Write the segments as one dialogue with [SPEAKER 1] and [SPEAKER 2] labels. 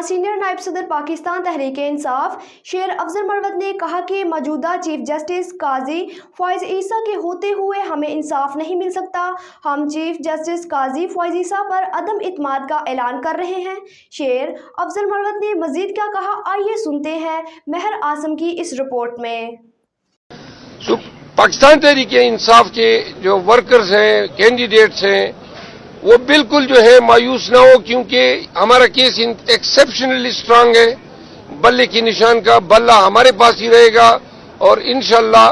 [SPEAKER 1] Senior नायब सदर पाकिस्तान तहरीक इंसाफ शेर अफजल मरवत ने कहा कि मौजूदा चीफ जस्टिस काजी फॉयज ईसा के होते हुए हमें इंसाफ नहीं मिल सकता। हम चीफ जस्टिस काजी फॉयज ईसा पर अदम इत्माद का ऐलान कर रहे हैं। शेर अफजल मरवत ने मजीद क्या कहा, आइए सुनते हैं महर आसम की इस रिपोर्ट में।
[SPEAKER 2] पाकिस्तान तहरीक इंसाफ के जो वर्कर्स हैं, कैंडिडेट्स हैं, वो बिल्कुल जो है मायूस ना हो, क्योंकि हमारा केस एक्सेप्शनली स्ट्रांग है। बल्ले की निशान का बल्ला हमारे पास ही रहेगा और इंशाल्लाह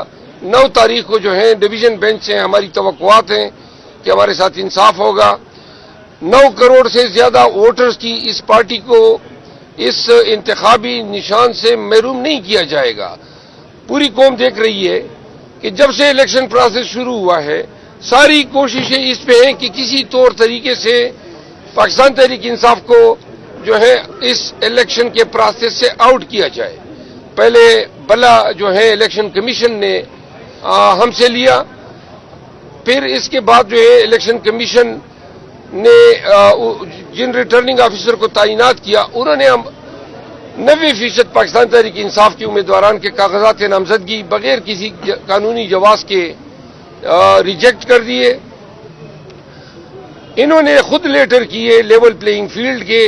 [SPEAKER 2] 9 तारीख को जो है डिवीजन बेंच से हमारी तवक्कुआत हैं कि हमारे साथ इंसाफ होगा। 9 करोड़ से ज्यादा वोटर्स की इस पार्टी को इस इंतखाबी निशान से महरूम नहीं किया जाएगा। पूरी कौम देख रही है कि जब से इलेक्शन प्रोसेस शुरू हुआ है, सारी कोशिशें इस पे हैं कि किसी तौर तरीके से पाकिस्तान तहरीक इंसाफ को जो है इस इलेक्शन के प्रोसेस से आउट किया जाए। पहले बल्ला जो है इलेक्शन कमीशन ने हमसे लिया, फिर इसके बाद जो है इलेक्शन कमीशन ने जिन रिटर्निंग ऑफिसर को तैनात किया, उन्होंने 90% पाकिस्तान तहरीक इंसाफ के उम्मीदवारान के कागजात नामजदगी बगैर किसी कानूनी जवाज के रिजेक्ट कर दिए। इन्होंने खुद लेटर किए लेवल प्लेइंग फील्ड के।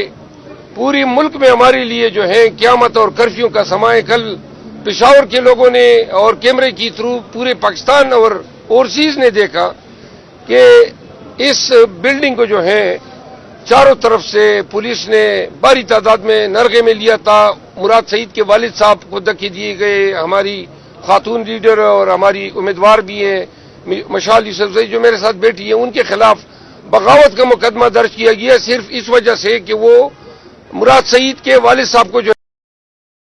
[SPEAKER 2] पूरी मुल्क में हमारे लिए जो है क़यामत और कर्फ्यू का समय। कल पेशावर के लोगों ने और कैमरे की थ्रू पूरे पाकिस्तान और ओवरसीज ने देखा कि इस बिल्डिंग को जो है चारों तरफ से पुलिस ने भारी तादाद में नरगे में लिया था। मुराद सईद के वालिद साहब को धक्के दिए गए, हमारी खातून लीडर और हमारी उम्मीदवार भी हैं मशाल यूसुफजई जो मेरे साथ बैठी है, उनके खिलाफ बगावत का मुकदमा दर्ज किया गया सिर्फ इस वजह से कि वो मुराद सईद के वालिद साहब को जो